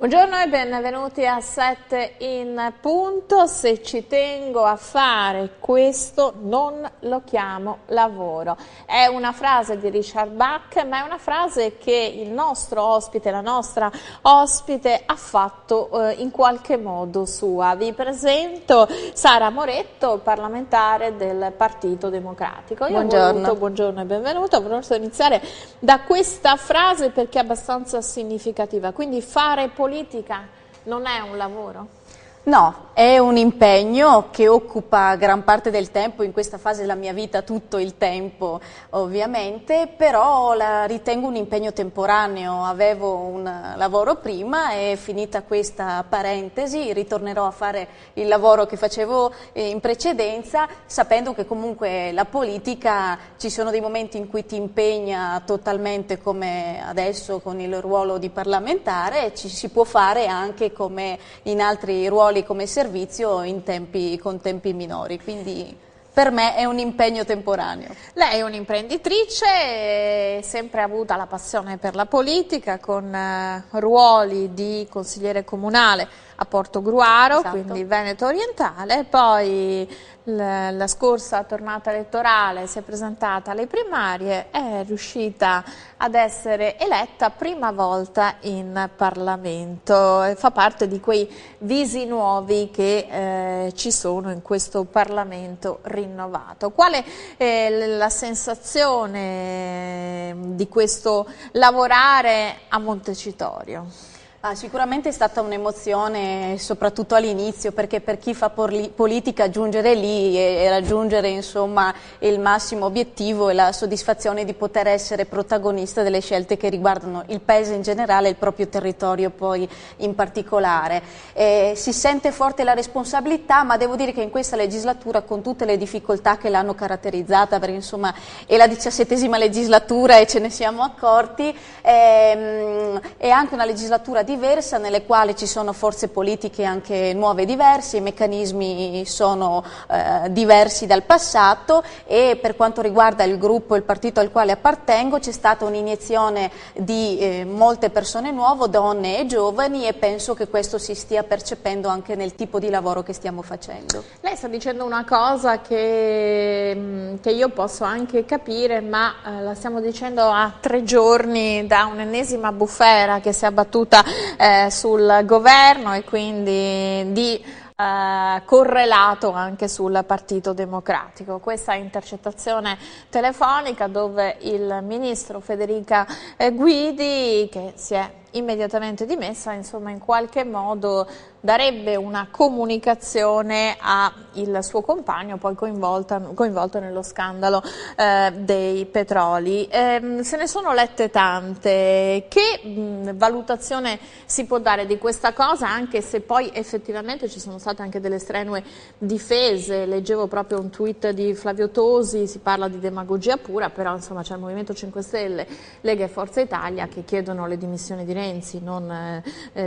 Buongiorno e benvenuti a 7 in punto. Se ci tengo a fare questo non lo chiamo lavoro. È una frase di Richard Bach, ma è una frase che il nostro ospite, la nostra ospite ha fatto in qualche modo sua. Vi presento Sara Moretto, parlamentare del Partito Democratico. Buongiorno. Buongiorno e benvenuta. Volevo iniziare da questa frase perché è abbastanza significativa. Quindi fare politica non è un lavoro? No, è un impegno che occupa gran parte del tempo, in questa fase della mia vita tutto il tempo ovviamente, però la ritengo un impegno temporaneo. Avevo un lavoro prima e finita questa parentesi ritornerò a fare il lavoro che facevo in precedenza, sapendo che comunque la politica ci sono dei momenti in cui ti impegna totalmente, come adesso con il ruolo di parlamentare, e ci si può fare anche come in altri ruoli come servizio con tempi minori, quindi per me è un impegno temporaneo. Lei è un'imprenditrice, sempre avuta la passione per la politica, con ruoli di consigliere comunale a Portogruaro, Esatto. Quindi Veneto orientale, poi la scorsa tornata elettorale si è presentata alle primarie, è riuscita ad essere eletta prima volta in Parlamento, fa parte di quei visi nuovi che ci sono in questo Parlamento rinnovato. Qual è la sensazione di questo lavorare a Montecitorio? Sicuramente è stata un'emozione, soprattutto all'inizio, perché per chi fa politica giungere lì e raggiungere insomma il massimo obiettivo e la soddisfazione di poter essere protagonista delle scelte che riguardano il paese in generale e il proprio territorio poi in particolare. Si sente forte la responsabilità, ma devo dire che in questa legislatura, con tutte le difficoltà che l'hanno caratterizzata, perché insomma è la 17ª legislatura e ce ne siamo accorti, è anche una legislatura diversa, nelle quali ci sono forze politiche anche nuove e diverse, i meccanismi sono diversi dal passato, e per quanto riguarda il gruppo, il partito al quale appartengo, c'è stata un'iniezione di molte persone nuove, donne e giovani, e penso che questo si stia percependo anche nel tipo di lavoro che stiamo facendo. Lei sta dicendo una cosa che io posso anche capire, ma la stiamo dicendo a 3 giorni da un'ennesima bufera che si è abbattuta sul governo e quindi di correlato anche sul Partito Democratico. Questa intercettazione telefonica dove il ministro Federica Guidi, che si è immediatamente dimessa, insomma in qualche modo darebbe una comunicazione al suo compagno, poi coinvolto nello scandalo dei petroli. Se ne sono lette tante. Che valutazione si può dare di questa cosa, anche se poi effettivamente ci sono state anche delle strenue difese? Leggevo proprio un tweet di Flavio Tosi, si parla di demagogia pura, però insomma c'è il Movimento 5 Stelle, Lega e Forza Italia che chiedono le dimissioni di Renzi, non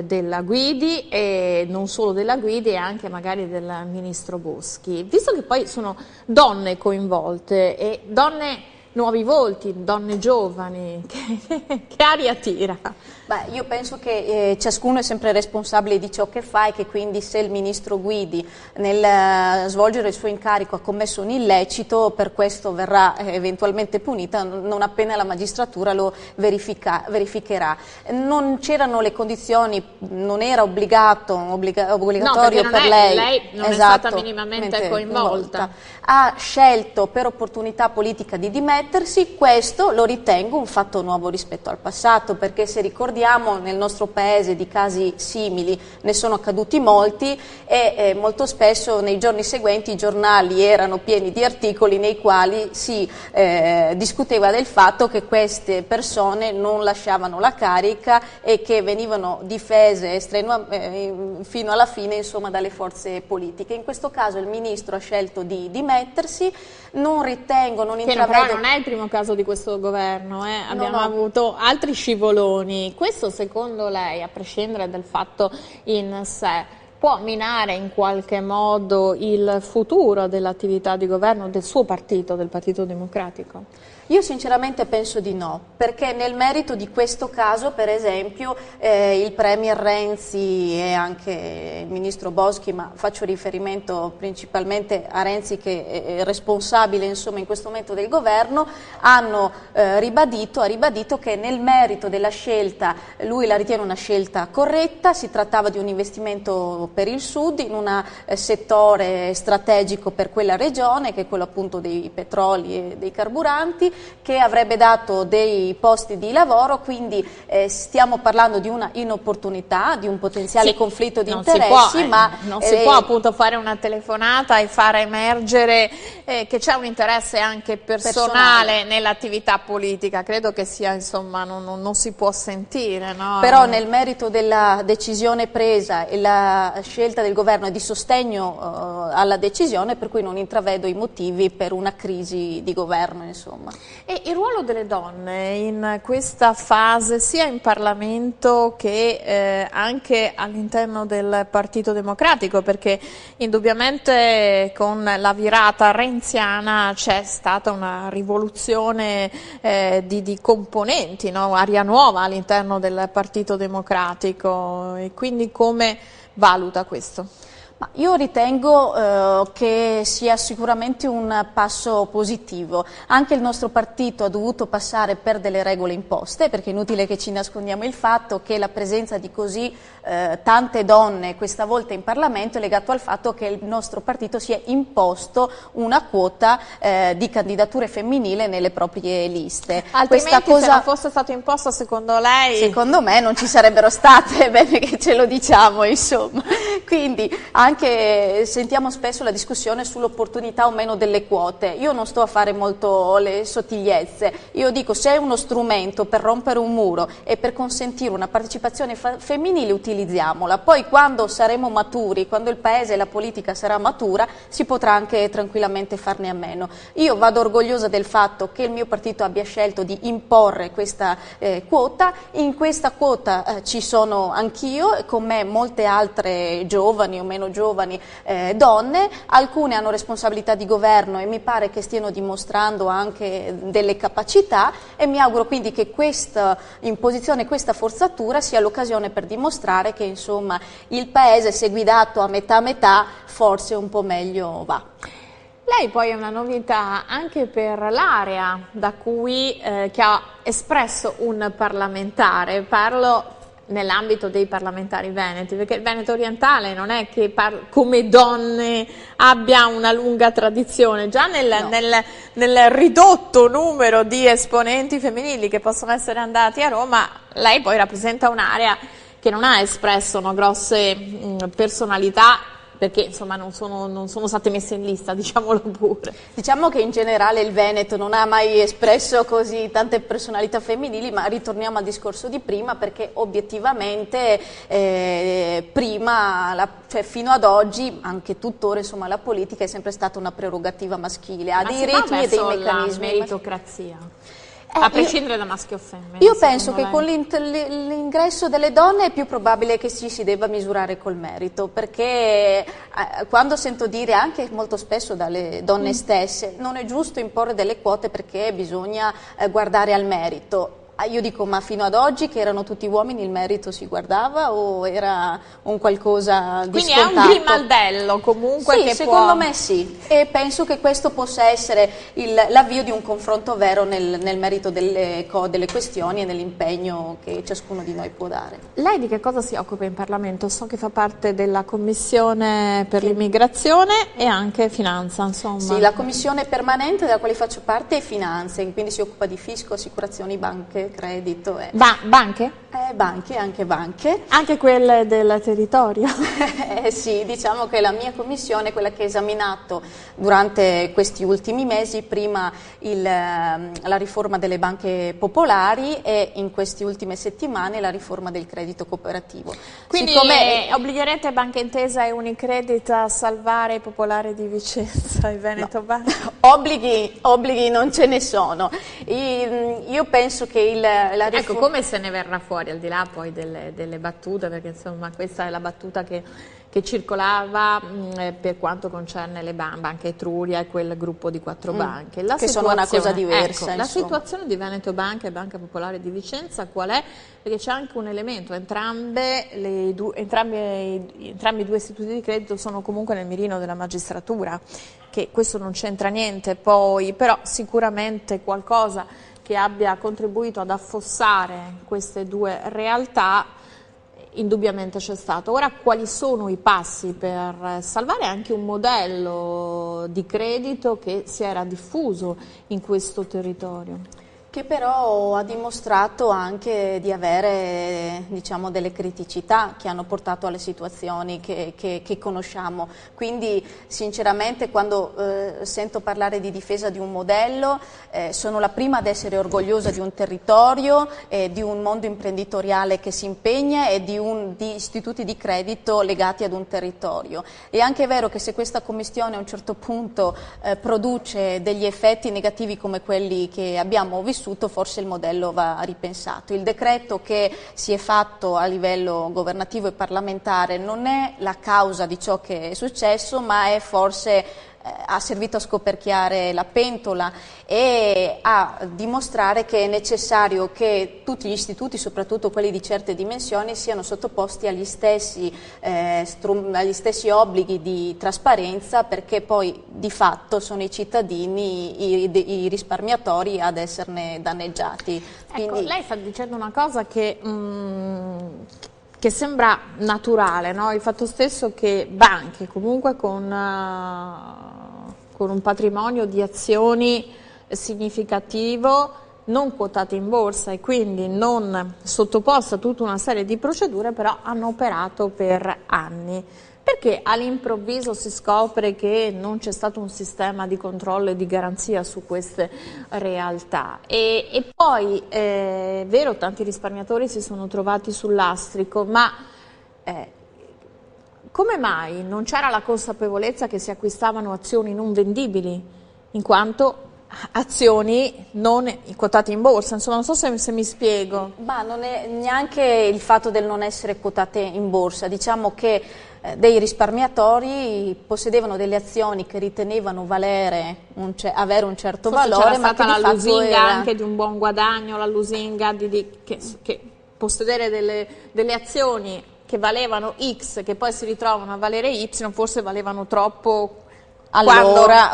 della Guidi, e non solo della Guidi, e anche magari del ministro Boschi. Visto che poi sono donne coinvolte e donne nuovi volti, donne giovani, che aria tira? Beh, io penso che ciascuno è sempre responsabile di ciò che fa, e che quindi se il ministro Guidi nel svolgere il suo incarico ha commesso un illecito, per questo verrà eventualmente punita non appena la magistratura lo verificherà. Non c'erano le condizioni, non era obbligatorio no, per lei. Lei non è stata minimamente coinvolta. Ha scelto per opportunità politica di dimettersi. Questo lo ritengo un fatto nuovo rispetto al passato, perché se ricordiamo nel nostro paese di casi simili ne sono accaduti molti, e molto spesso nei giorni seguenti i giornali erano pieni di articoli nei quali si discuteva del fatto che queste persone non lasciavano la carica e che venivano difese fino alla fine, insomma, dalle forze politiche. In questo caso il ministro ha scelto di dimettersi. Non intravedo... Però non è il primo caso di questo governo, abbiamo avuto altri scivoloni. Questo secondo lei, a prescindere dal fatto in sé, può minare in qualche modo il futuro dell'attività di governo del suo partito, del Partito Democratico? Io sinceramente penso di no, perché nel merito di questo caso, per esempio, il Premier Renzi e anche il Ministro Boschi, ma faccio riferimento principalmente a Renzi che è responsabile insomma in questo momento del governo, hanno ha ribadito che nel merito della scelta lui la ritiene una scelta corretta, si trattava di un investimento per il Sud in un settore strategico per quella regione che è quello appunto dei petroli e dei carburanti, che avrebbe dato dei posti di lavoro, quindi stiamo parlando di una inopportunità, di un potenziale conflitto di interessi, ma non si può appunto fare una telefonata e far emergere che c'è un interesse anche personale nell'attività politica. Credo che sia, insomma, non si può sentire, no? Però nel merito della decisione presa e la scelta del governo è di sostegno alla decisione, per cui non intravedo i motivi per una crisi di governo, insomma. E il ruolo delle donne in questa fase, sia in Parlamento che anche all'interno del Partito Democratico, perché indubbiamente con la virata renziana c'è stata una rivoluzione di componenti, no? Aria nuova all'interno del Partito Democratico, e quindi come valuta questo? Ma io ritengo che sia sicuramente un passo positivo. Anche il nostro partito ha dovuto passare per delle regole imposte, perché è inutile che ci nascondiamo il fatto che la presenza di così tante donne questa volta in Parlamento è legato al fatto che il nostro partito si è imposto una quota di candidature femminili nelle proprie liste. Altrimenti se non fosse stato imposto, secondo lei? Secondo me non ci sarebbero state, è bene che ce lo diciamo, insomma. Quindi anche sentiamo spesso la discussione sull'opportunità o meno delle quote. Io non sto a fare molto le sottigliezze, io dico se è uno strumento per rompere un muro e per consentire una partecipazione femminile utilizziamola, poi quando saremo maturi, quando il paese e la politica sarà matura si potrà anche tranquillamente farne a meno. Io vado orgogliosa del fatto che il mio partito abbia scelto di imporre questa quota, in questa quota ci sono anch'io, con me molte altre giovani o meno giovani donne, alcune hanno responsabilità di governo e mi pare che stiano dimostrando anche delle capacità, e mi auguro quindi che questa imposizione, questa forzatura sia l'occasione per dimostrare che insomma il paese, se guidato a metà metà, forse un po' meglio va. Lei poi è una novità anche per l'area da cui che ha espresso un parlamentare, parlo nell'ambito dei parlamentari veneti, perché il Veneto orientale non è che come donne abbia una lunga tradizione, già nel ridotto numero di esponenti femminili che possono essere andati a Roma, lei poi rappresenta un'area che non ha espresso grosse personalità, perché insomma non sono state messe in lista, diciamolo pure. Diciamo che in generale il Veneto non ha mai espresso così tante personalità femminili, ma ritorniamo al discorso di prima, perché obiettivamente prima, cioè fino ad oggi, anche tuttora, insomma, la politica è sempre stata una prerogativa maschile, ha dei ritmi e dei meccanismi. La meritocrazia. A prescindere da maschio o femmina. Io penso che con l'ingresso delle donne è più probabile che si debba misurare col merito, perché quando sento dire anche molto spesso dalle donne stesse non è giusto imporre delle quote perché bisogna guardare al merito. Io dico, ma fino ad oggi che erano tutti uomini il merito si guardava o era un qualcosa di Quindi scontato? È un grimaldello comunque sì, che secondo me sì, e penso che questo possa essere l'avvio di un confronto vero nel merito delle questioni e nell'impegno che ciascuno di noi può dare. Lei di che cosa si occupa in Parlamento? So che fa parte della Commissione per l'immigrazione e anche Finanza, insomma. Sì, la commissione permanente della quale faccio parte è Finanze, quindi si occupa di fisco, assicurazioni, banche, credito. Banche? Banche, anche banche. Anche quelle del territorio? Sì, diciamo che la mia commissione è quella che ha esaminato durante questi ultimi mesi, prima la riforma delle banche popolari e in queste ultime settimane la riforma del credito cooperativo. Quindi obbligherete Banca Intesa e Unicredit a salvare i popolari di Vicenza e Veneto Banca? Obblighi non ce ne sono. Io penso che Ecco, come se ne verrà fuori, al di là poi delle battute, perché insomma questa è la battuta che circolava per quanto concerne le banche Etruria e quel gruppo di 4 banche. Che sono una cosa diversa. Ecco, la situazione di Veneto Banca e Banca Popolare di Vicenza qual è? Perché c'è anche un elemento, entrambi i due istituti di credito sono comunque nel mirino della magistratura, che questo non c'entra niente poi, però sicuramente qualcosa che abbia contribuito ad affossare queste due realtà indubbiamente c'è stato. Ora, quali sono i passi per salvare anche un modello di credito che si era diffuso in questo territorio? Che però ha dimostrato anche di avere, diciamo, delle criticità che hanno portato alle situazioni che conosciamo. Quindi sinceramente quando sento parlare di difesa di un modello sono la prima ad essere orgogliosa di un territorio, di un mondo imprenditoriale che si impegna e di istituti di credito legati ad un territorio. È anche vero che se questa commistione a un certo punto produce degli effetti negativi come quelli che abbiamo vissuto, forse il modello va ripensato. Il decreto che si è fatto a livello governativo e parlamentare non è la causa di ciò che è successo, ma è forse ha servito a scoperchiare la pentola e a dimostrare che è necessario che tutti gli istituti, soprattutto quelli di certe dimensioni, siano sottoposti agli stessi obblighi di trasparenza, perché poi di fatto sono i cittadini, i risparmiatori ad esserne danneggiati. Ecco, Quindi, lei sta dicendo una cosa che sembra naturale, no? Il fatto stesso che banche comunque con un patrimonio di azioni significativo, non quotate in borsa e quindi non sottoposte a tutta una serie di procedure, però hanno operato per anni. Perché all'improvviso si scopre che non c'è stato un sistema di controllo e di garanzia su queste realtà? E poi, è vero, tanti risparmiatori si sono trovati sul lastrico, ma come mai non c'era la consapevolezza che si acquistavano azioni non vendibili, in quanto azioni non quotate in borsa? Insomma, non so se mi spiego. Ma non è neanche il fatto del non essere quotate in borsa, diciamo che dei risparmiatori possedevano delle azioni che ritenevano avere un certo valore, ma c'era stata che la di fatto lusinga era anche di un buon guadagno, la lusinga che possedere delle azioni che valevano X, che poi si ritrovano a valere Y, forse valevano troppo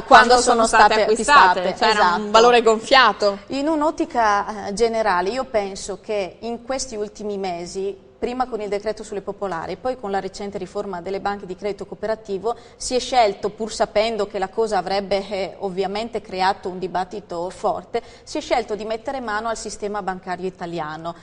quando sono state acquistate, c'era esatto. un valore gonfiato. In un'ottica generale io penso che in questi ultimi mesi, prima con il decreto sulle popolari, poi con la recente riforma delle banche di credito cooperativo, si è scelto, pur sapendo che la cosa avrebbe ovviamente creato un dibattito forte, si è scelto di mettere mano al sistema bancario italiano.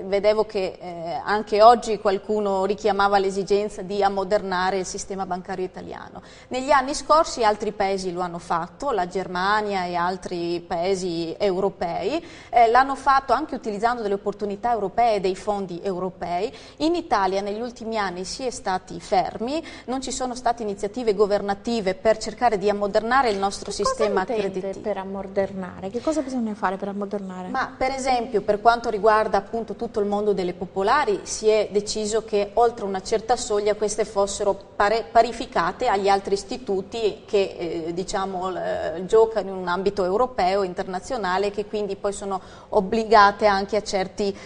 Vedevo che anche oggi qualcuno richiamava l'esigenza di ammodernare il sistema bancario italiano. Negli anni scorsi altri paesi lo hanno fatto, la Germania e altri paesi europei, l'hanno fatto anche utilizzando delle opportunità europee e dei fondi europei. In Italia negli ultimi anni si è stati fermi, non ci sono state iniziative governative per cercare di ammodernare il nostro sistema creditizio. Per ammodernare? Che cosa bisogna fare per ammodernare? Ma per esempio per quanto riguarda appunto tutto il mondo delle popolari si è deciso che oltre una certa soglia queste fossero parificate agli altri istituti che diciamo giocano in un ambito europeo, internazionale, che quindi poi sono obbligate anche a certi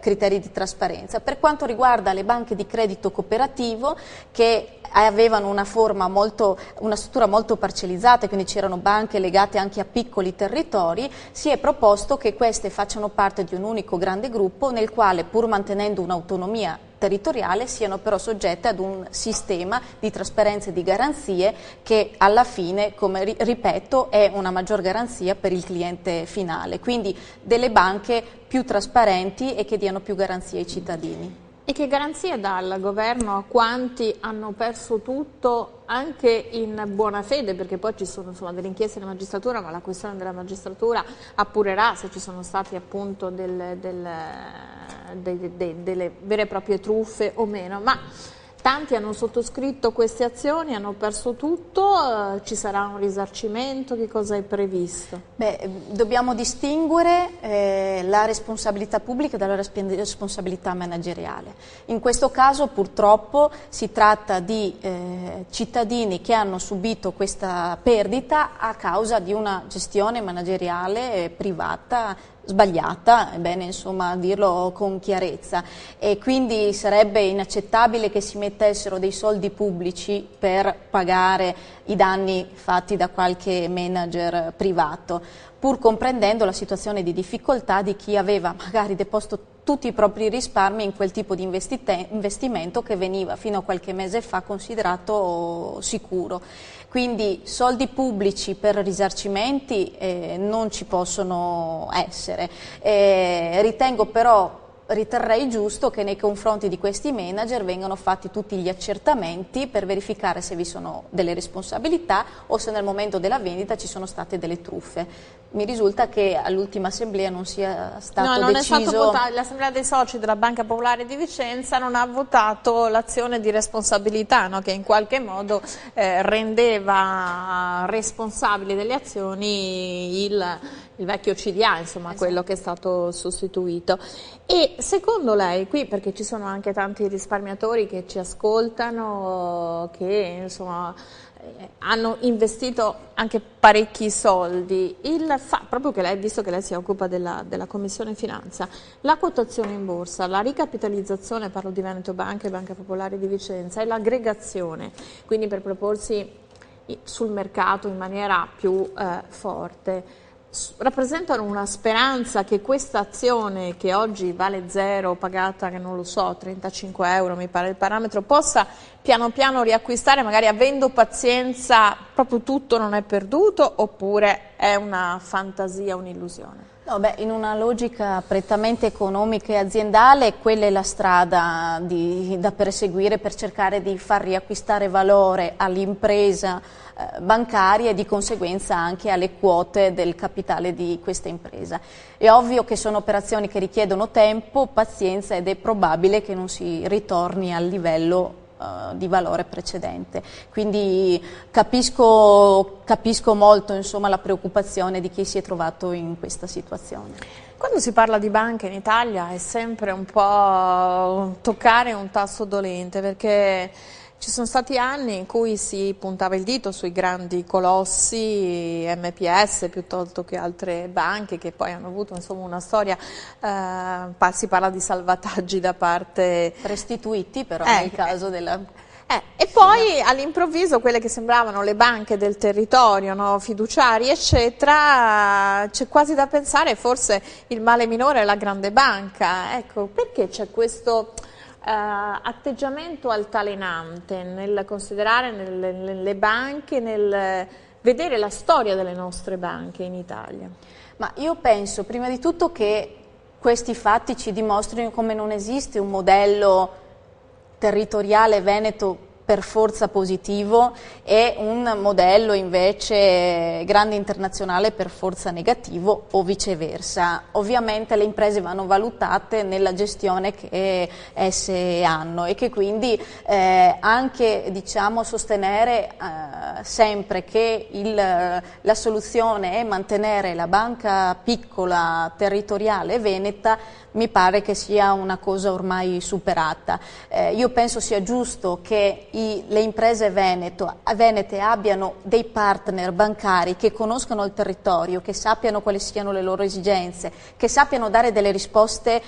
criteri di trasparenza. Per quanto riguarda le banche di credito cooperativo, che avevano una struttura molto parcellizzata, quindi c'erano banche legate anche a piccoli territori, si è proposto che queste facciano parte di un unico grande gruppo nel quale, pur mantenendo un'autonomia territoriale, siano però soggette ad un sistema di trasparenza e di garanzie che alla fine, come ripeto, è una maggior garanzia per il cliente finale, quindi delle banche più trasparenti e che diano più garanzie ai cittadini. E che garanzie dà il governo a quanti hanno perso tutto anche in buona fede, perché poi ci sono insomma, delle inchieste della magistratura, ma la questione della magistratura appurerà se ci sono stati appunto delle vere e proprie truffe o meno. Ma Tanti hanno sottoscritto queste azioni, hanno perso tutto, ci sarà un risarcimento, che cosa è previsto? Beh, dobbiamo distinguere la responsabilità pubblica dalla responsabilità manageriale. In questo caso purtroppo si tratta di cittadini che hanno subito questa perdita a causa di una gestione manageriale privata sbagliata, è bene insomma dirlo con chiarezza, e quindi sarebbe inaccettabile che si mettessero dei soldi pubblici per pagare i danni fatti da qualche manager privato, pur comprendendo la situazione di difficoltà di chi aveva magari deposto tutti i propri risparmi in quel tipo di investimento che veniva fino a qualche mese fa considerato sicuro. Quindi soldi pubblici per risarcimenti non ci possono essere. Riterrei giusto che nei confronti di questi manager vengano fatti tutti gli accertamenti per verificare se vi sono delle responsabilità o se nel momento della vendita ci sono state delle truffe. Mi risulta che all'ultima assemblea non sia stato deciso... è stato votato, l'assemblea dei soci della Banca Popolare di Vicenza non ha votato l'azione di responsabilità, no? Che in qualche modo rendeva responsabile delle azioni il vecchio CDA, insomma, esatto, quello che è stato sostituito. E secondo lei, qui perché ci sono anche tanti risparmiatori che ci ascoltano, che insomma hanno investito anche parecchi soldi, proprio che lei, visto che lei si occupa della Commissione Finanza, la quotazione in borsa, la ricapitalizzazione, parlo di Veneto Banca e Banca Popolare di Vicenza, e l'aggregazione, quindi per proporsi sul mercato in maniera più forte, rappresentano una speranza che questa azione, che oggi vale zero, pagata, che non lo so, 35 euro mi pare il parametro, possa piano piano riacquistare, magari avendo pazienza, proprio tutto non è perduto, oppure è una fantasia, un'illusione? No, beh, in una logica prettamente economica e aziendale quella è la strada da perseguire per cercare di far riacquistare valore all'impresa bancaria e di conseguenza anche alle quote del capitale di questa impresa. È ovvio che sono operazioni che richiedono tempo, pazienza, ed è probabile che non si ritorni al livello di valore precedente. Quindi capisco molto insomma, la preoccupazione di chi si è trovato in questa situazione. Quando si parla di banche in Italia è sempre un po' toccare un tasto dolente, perché ci sono stati anni in cui si puntava il dito sui grandi colossi, MPS piuttosto che altre banche che poi hanno avuto insomma una storia, si parla di salvataggi da parte... restituiti però nel caso della... E poi all'improvviso quelle che sembravano le banche del territorio, no, fiduciari eccetera, c'è quasi da pensare forse il male minore è la grande banca. Ecco, perché c'è questo... atteggiamento altalenante nel considerare le banche, nel vedere la storia delle nostre banche in Italia? Ma io penso prima di tutto che questi fatti ci dimostrino come non esiste un modello territoriale veneto per forza positivo e un modello invece grande internazionale per forza negativo o viceversa. Ovviamente le imprese vanno valutate nella gestione che esse hanno e che quindi anche diciamo, sostenere sempre che la soluzione è mantenere la banca piccola territoriale veneta mi pare che sia una cosa ormai superata. Io penso sia giusto che le imprese venete abbiano dei partner bancari che conoscano il territorio, che sappiano quali siano le loro esigenze, che sappiano dare delle risposte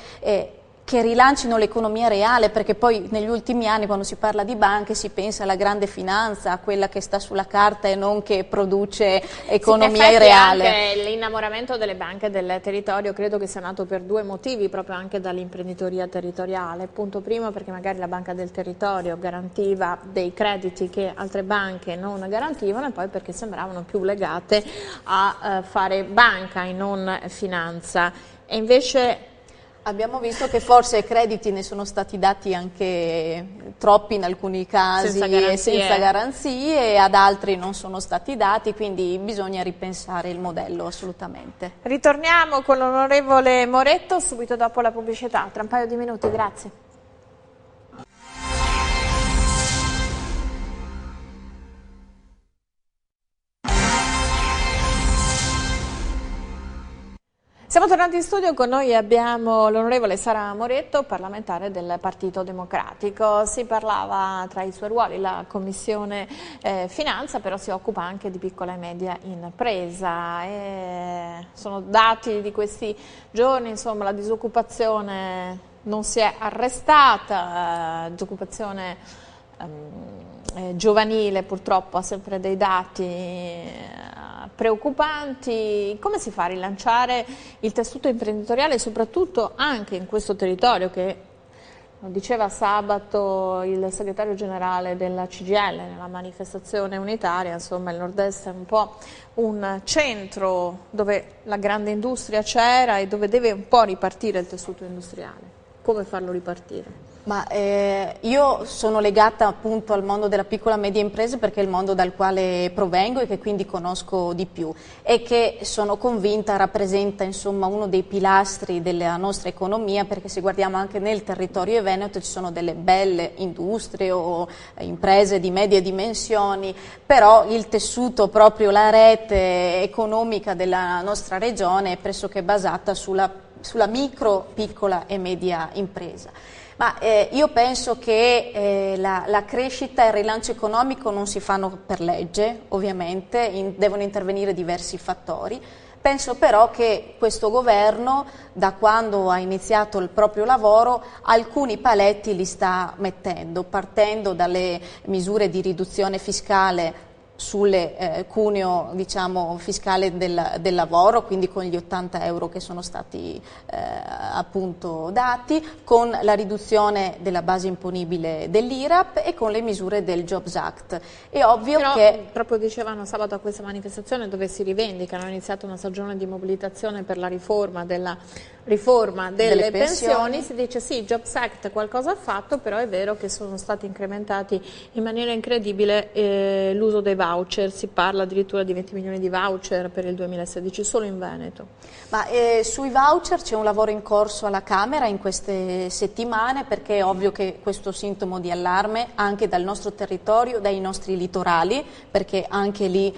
che rilancino l'economia reale, perché poi negli ultimi anni quando si parla di banche si pensa alla grande finanza, a quella che sta sulla carta e non che produce economia reale. Anche l'innamoramento delle banche del territorio credo che sia nato per due motivi, proprio anche dall'imprenditoria territoriale. Punto primo, perché magari la banca del territorio garantiva dei crediti che altre banche non garantivano, e poi perché sembravano più legate a fare banca e non finanza. E invece abbiamo visto che forse crediti ne sono stati dati anche troppi in alcuni casi senza garanzie, e ad altri non sono stati dati, quindi bisogna ripensare il modello assolutamente. Ritorniamo con l'onorevole Moretto subito dopo la pubblicità, tra un paio di minuti, grazie. Siamo tornati in studio, con noi abbiamo l'onorevole Sara Moretto, parlamentare del Partito Democratico. Si parlava tra i suoi ruoli la Commissione Finanza, però si occupa anche di piccola e media impresa. Sono dati di questi giorni, insomma, la disoccupazione non si è arrestata, disoccupazione giovanile purtroppo ha sempre dei dati preoccupanti. Come si fa a rilanciare il tessuto imprenditoriale, soprattutto anche in questo territorio che, lo diceva sabato il segretario generale della CGIL nella manifestazione unitaria, insomma il nord-est è un po' un centro dove la grande industria c'era e dove deve un po' ripartire il tessuto industriale. Come farlo ripartire? Io sono legata appunto al mondo della piccola e media impresa perché è il mondo dal quale provengo e che quindi conosco di più e che sono convinta rappresenta insomma uno dei pilastri della nostra economia, perché se guardiamo anche nel territorio veneto ci sono delle belle industrie o imprese di medie dimensioni, però il tessuto, proprio la rete economica della nostra regione è pressoché basata sulla micro, piccola e media impresa. Io penso che la crescita e il rilancio economico non si fanno per legge, ovviamente, devono intervenire diversi fattori. Penso però che questo governo, da quando ha iniziato il proprio lavoro, alcuni paletti li sta mettendo, partendo dalle misure di riduzione fiscale sulle cuneo diciamo, fiscale del lavoro, quindi con gli 80 euro che sono stati appunto dati, con la riduzione della base imponibile dell'IRAP e con le misure del Jobs Act. È ovvio che... Proprio dicevano sabato a questa manifestazione dove si rivendicano, hanno iniziato una stagione di mobilitazione per la riforma delle pensioni, si dice sì, Jobs Act qualcosa ha fatto, però è vero che sono stati incrementati in maniera incredibile l'uso dei voucher, si parla addirittura di 20 milioni di voucher per il 2016 solo in Veneto. Sui voucher c'è un lavoro in corso alla Camera in queste settimane, perché è ovvio che questo sintomo di allarme anche dal nostro territorio, dai nostri litorali, perché anche lì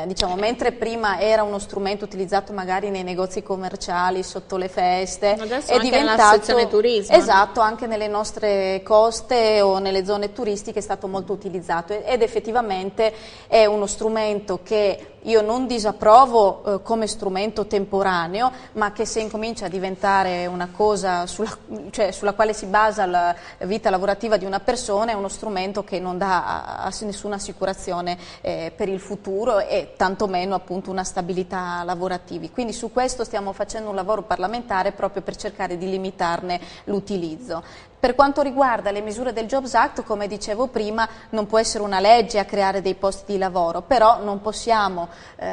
diciamo, mentre prima era uno strumento utilizzato magari nei negozi commerciali sotto le feste, è diventato nella sezione turismo. Esatto, anche nelle nostre coste o nelle zone turistiche è stato molto utilizzato ed effettivamente è uno strumento che io non disapprovo come strumento temporaneo, ma che se incomincia a diventare una cosa sulla quale si basa la vita lavorativa di una persona, è uno strumento che non dà nessuna assicurazione per il futuro e tantomeno appunto una stabilità lavorativa. Quindi su questo stiamo facendo un lavoro parlamentare proprio per cercare di limitarne l'utilizzo. Per quanto riguarda le misure del Jobs Act, come dicevo prima, non può essere una legge a creare dei posti di lavoro, però non possiamo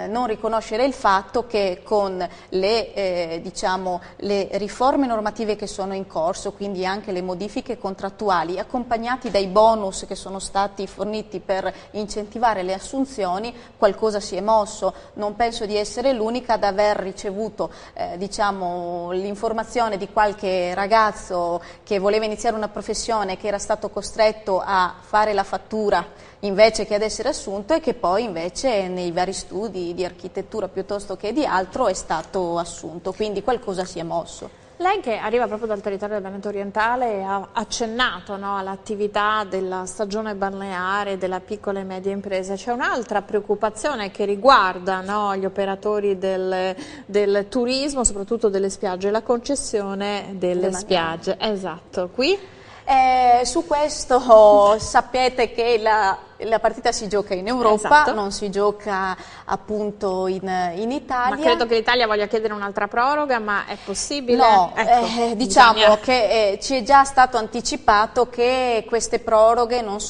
non riconoscere il fatto che con le riforme normative che sono in corso, quindi anche le modifiche contrattuali, accompagnati dai bonus che sono stati forniti per incentivare le assunzioni, qualcosa si è mosso. Non penso di essere l'unica ad aver ricevuto l'informazione di qualche ragazzo che voleva iniziare una professione, che era stato costretto a fare la fattura invece che ad essere assunto e che poi invece nei vari studi di architettura piuttosto che di altro è stato assunto, quindi qualcosa si è mosso. Lei che arriva proprio dal territorio del Veneto orientale ha accennato all'attività della stagione balneare, della piccola e media impresa. C'è un'altra preoccupazione che riguarda gli operatori del turismo, soprattutto delle spiagge, la concessione delle spiagge. Esatto, qui? Su questo sapete che la partita si gioca in Europa, esatto. Non si gioca appunto in Italia. Ma credo che l'Italia voglia chiedere un'altra proroga, ma è possibile? No, diciamo che ci è già stato anticipato che queste proroghe non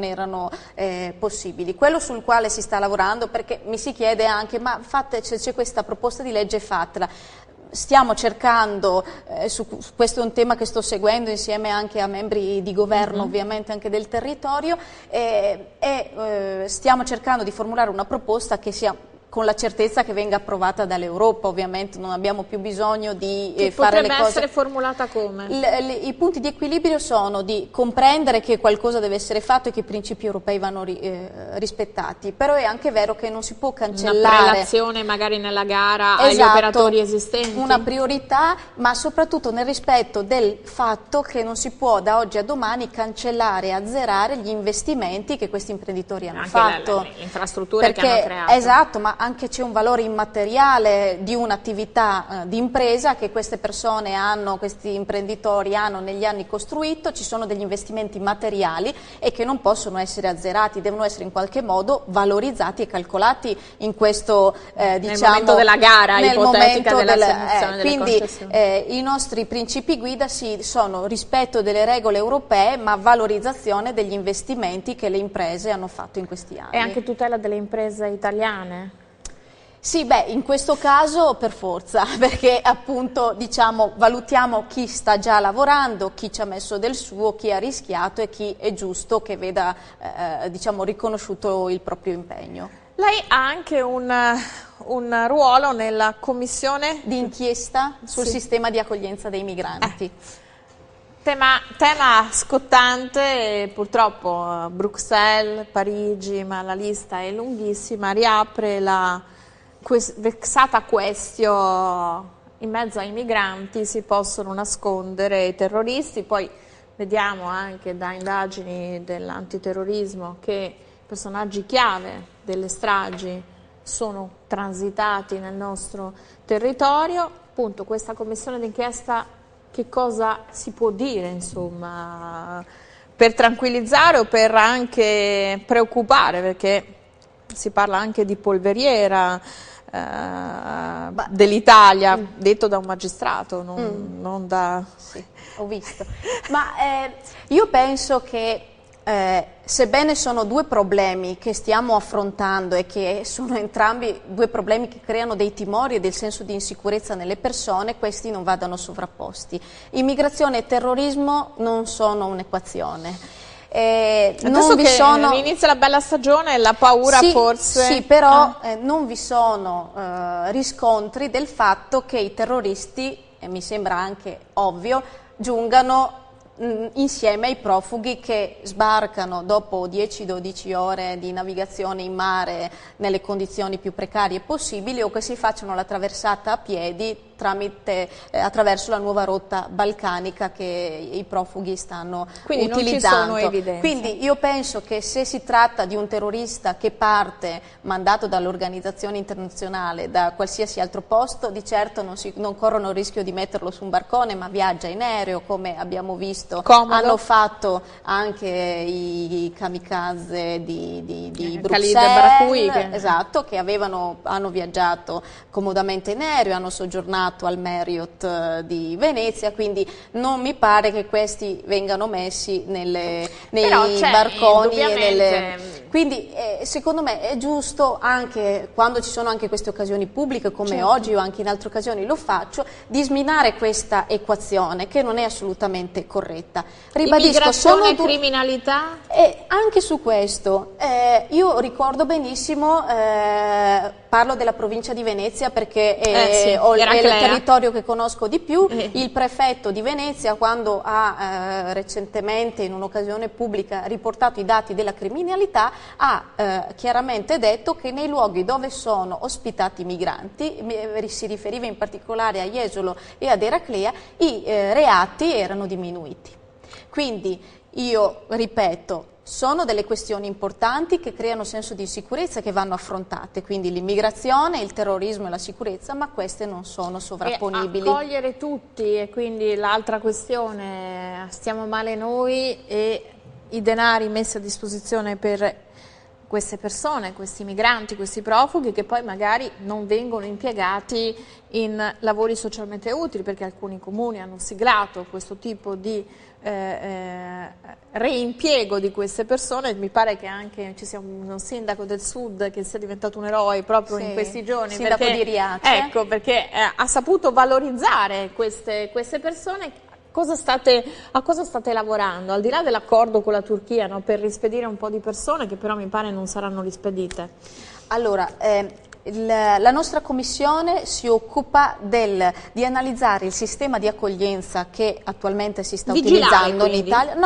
erano possibili. Quello sul quale si sta lavorando, perché mi si chiede anche, ma c'è questa proposta di legge, fatela. Stiamo cercando, questo è un tema che sto seguendo insieme anche a membri di governo, ovviamente anche del territorio, stiamo cercando di formulare una proposta che sia con la certezza che venga approvata dall'Europa. Ovviamente non abbiamo più bisogno di che fare le cose. Potrebbe essere formulata come? I punti di equilibrio sono di comprendere che qualcosa deve essere fatto e che i principi europei vanno rispettati, però è anche vero che non si può cancellare una prelazione magari nella gara agli esatto, operatori esistenti. Una priorità, ma soprattutto nel rispetto del fatto che non si può da oggi a domani cancellare e azzerare gli investimenti che questi imprenditori hanno fatto. Le infrastrutture che hanno creato. Esatto, ma anche c'è un valore immateriale di un'attività di impresa che queste persone hanno, questi imprenditori hanno negli anni costruito. Ci sono degli investimenti materiali e che non possono essere azzerati, devono essere in qualche modo valorizzati e calcolati in questo nel momento della gara ipotetica dell'assegnazione delle quindi concessioni. I nostri principi guida sono rispetto delle regole europee, ma valorizzazione degli investimenti che le imprese hanno fatto in questi anni. E anche tutela delle imprese italiane? Sì, beh, in questo caso per forza, perché appunto diciamo valutiamo chi sta già lavorando, chi ci ha messo del suo, chi ha rischiato e chi è giusto che veda diciamo riconosciuto il proprio impegno. Lei ha anche un ruolo nella commissione di inchiesta sul sistema di accoglienza dei migranti. Tema scottante, purtroppo Bruxelles, Parigi, ma la lista è lunghissima, riapre la vexata question: in mezzo ai migranti si possono nascondere i terroristi. Poi vediamo anche da indagini dell'antiterrorismo che personaggi chiave delle stragi sono transitati nel nostro territorio. Appunto, questa commissione d'inchiesta, che cosa si può dire, insomma, per tranquillizzare o per anche preoccupare, perché si parla anche di polveriera dell'Italia, detto da un magistrato, non da... Sì, ho visto. Ma io penso che sebbene sono due problemi che stiamo affrontando e che sono entrambi due problemi che creano dei timori e del senso di insicurezza nelle persone, questi non vadano sovrapposti. Immigrazione e terrorismo non sono un'equazione. Adesso che inizia la bella stagione, la paura forse... Sì, però non vi sono riscontri del fatto che i terroristi, e mi sembra anche ovvio, giungano insieme ai profughi che sbarcano dopo 10-12 ore di navigazione in mare nelle condizioni più precarie possibili, o che si facciano la traversata a piedi attraverso la nuova rotta balcanica che i profughi stanno utilizzando. Non ci sono evidenze. Quindi io penso che se si tratta di un terrorista che parte mandato dall'organizzazione internazionale da qualsiasi altro posto, di certo non corrono il rischio di metterlo su un barcone, ma viaggia in aereo, come abbiamo visto. Comodo. Hanno fatto anche i kamikaze di Bruxelles, esatto, che hanno viaggiato comodamente in aereo, hanno soggiornato al Marriott di Venezia, quindi non mi pare che questi vengano messi nei barconi quindi secondo me è giusto, anche quando ci sono anche queste occasioni pubbliche come oggi o anche in altre occasioni lo faccio, di sminare questa equazione che non è assolutamente corretta. Ribadisco, immigrazione e criminalità? Anche su questo io ricordo benissimo, parlo della provincia di Venezia perché è il territorio che conosco di più. Il prefetto di Venezia, quando ha recentemente in un'occasione pubblica riportato i dati della criminalità, ha chiaramente detto che nei luoghi dove sono ospitati i migranti, si riferiva in particolare a Jesolo e ad Eraclea, i reati erano diminuiti. Quindi io ripeto, sono delle questioni importanti che creano senso di insicurezza e che vanno affrontate, quindi l'immigrazione, il terrorismo e la sicurezza, ma queste non sono sovrapponibili. E accogliere tutti, e quindi l'altra questione, stiamo male noi e i denari messi a disposizione per queste persone, questi migranti, questi profughi, che poi magari non vengono impiegati in lavori socialmente utili, perché alcuni comuni hanno siglato questo tipo di reimpiego di queste persone. Mi pare che anche ci sia uno sindaco del sud che sia diventato un eroe proprio in questi giorni, sindaco di Riace. Ecco, perché ha saputo valorizzare queste persone. A cosa state lavorando? Al di là dell'accordo con la Turchia, no, per rispedire un po' di persone che però mi pare non saranno rispedite. Allora, La nostra commissione si occupa di analizzare il sistema di accoglienza che attualmente si sta utilizzando in Italia,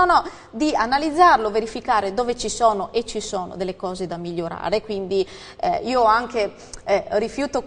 di analizzarlo, verificare dove ci sono e ci sono delle cose da migliorare, quindi io anche rifiuto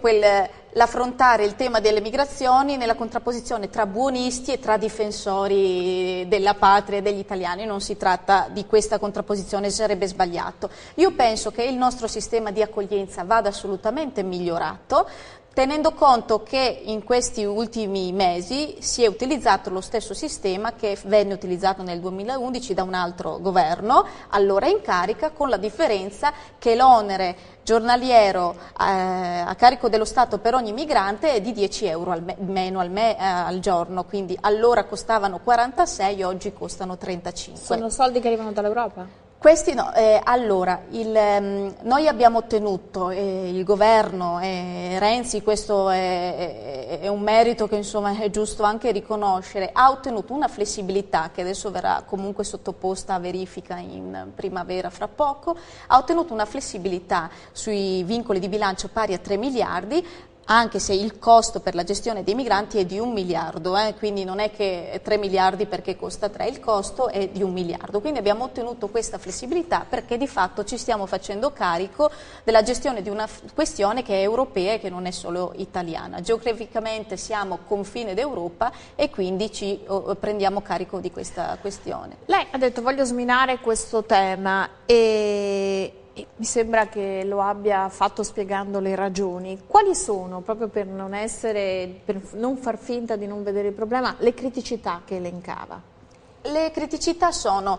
l'affrontare il tema delle migrazioni nella contrapposizione tra buonisti e tra difensori della patria e degli italiani. Non si tratta di questa contrapposizione, sarebbe sbagliato. Io penso che il nostro sistema di accoglienza vada assolutamente migliorato, tenendo conto che in questi ultimi mesi si è utilizzato lo stesso sistema che venne utilizzato nel 2011 da un altro governo, allora in carica, con la differenza che l'onere giornaliero a carico dello Stato per ogni migrante è di 10 euro meno al giorno, quindi allora costavano 46, oggi costano 35. Sono soldi che arrivano dall'Europa? Questi no, allora, noi abbiamo ottenuto, il governo Renzi, questo è un merito che insomma è giusto anche riconoscere, ha ottenuto una flessibilità che adesso verrà comunque sottoposta a verifica in primavera fra poco, ha ottenuto una flessibilità sui vincoli di bilancio pari a 3 miliardi, anche se il costo per la gestione dei migranti è di 1 miliardo, quindi non è che 3 miliardi perché costa 3, il costo è di 1 miliardo, quindi abbiamo ottenuto questa flessibilità perché di fatto ci stiamo facendo carico della gestione di una questione che è europea e che non è solo italiana. Geograficamente siamo confine d'Europa e quindi ci prendiamo carico di questa questione. Lei ha detto voglio sminare questo tema e mi sembra che lo abbia fatto spiegando le ragioni. Quali sono, proprio per non far finta di non vedere il problema, le criticità che elencava? Le criticità sono,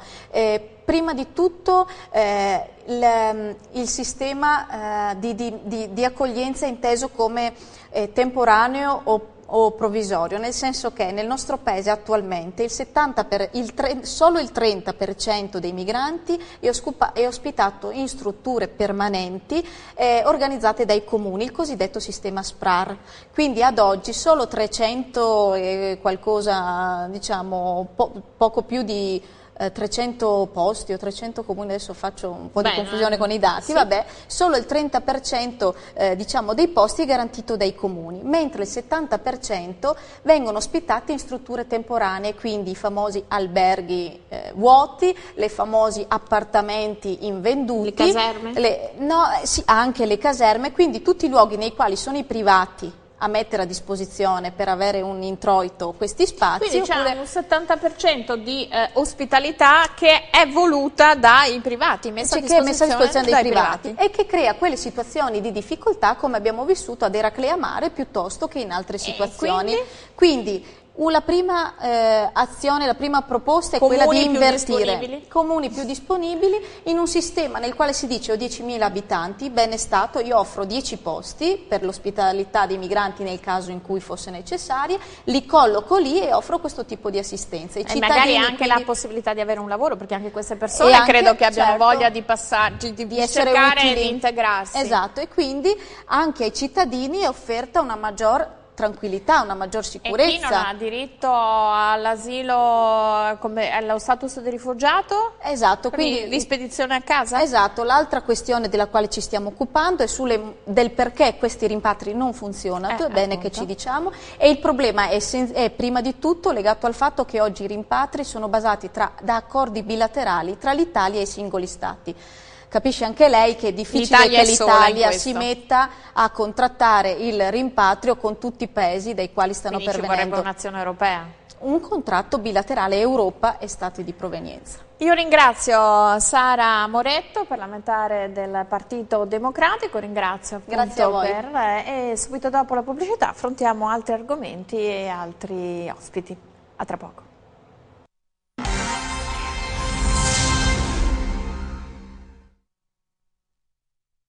prima di tutto, il sistema di accoglienza inteso come temporaneo o provvisorio, nel senso che nel nostro paese attualmente solo il 30% dei migranti è ospitato in strutture permanenti organizzate dai comuni, il cosiddetto sistema SPRAR. Quindi ad oggi solo 300 e qualcosa, diciamo poco più di 300 posti o 300 comuni, adesso faccio un po' di confusione con i dati, sì. Vabbè, solo il 30% diciamo, dei posti è garantito dai comuni, mentre il 70% vengono ospitati in strutture temporanee, quindi i famosi alberghi vuoti, le famosi appartamenti invenduti, le caserme? Sì, anche le caserme, quindi tutti i luoghi nei quali sono i privati a mettere a disposizione per avere un introito questi spazi. Quindi c'è un 70% di ospitalità che è voluta dai privati, messa a disposizione dai privati. E che crea quelle situazioni di difficoltà come abbiamo vissuto ad Eraclea Mare piuttosto che in altre situazioni. Quindi la prima azione, la prima proposta è quella di invertire comuni più disponibili in un sistema nel quale si dice ho 10.000 abitanti, bene stato, io offro 10 posti per l'ospitalità dei migranti nel caso in cui fosse necessario, li colloco lì e offro questo tipo di assistenza. E magari anche la possibilità di avere un lavoro, perché anche queste persone credo che abbiano voglia di cercare di integrarsi. Esatto, e quindi anche ai cittadini è offerta una maggior tranquillità, una maggior sicurezza. E chi non ha diritto all'asilo come allo status di rifugiato? Esatto, quindi l'ispedizione a casa? Esatto, l'altra questione della quale ci stiamo occupando è del perché questi rimpatri non funzionano, è bene che ci diciamo, e il problema è prima di tutto legato al fatto che oggi i rimpatri sono basati da accordi bilaterali tra l'Italia e i singoli stati. Capisce anche lei che è difficile che l'Italia si metta a contrattare il rimpatrio con tutti i paesi dai quali stanno pervenendo. Quindi ci vorrebbe un'azione europea? Un contratto bilaterale Europa e Stati di provenienza. Io ringrazio Sara Moretto, parlamentare del Partito Democratico, ringrazio Grazie a voi. E subito dopo la pubblicità affrontiamo altri argomenti e altri ospiti. A tra poco.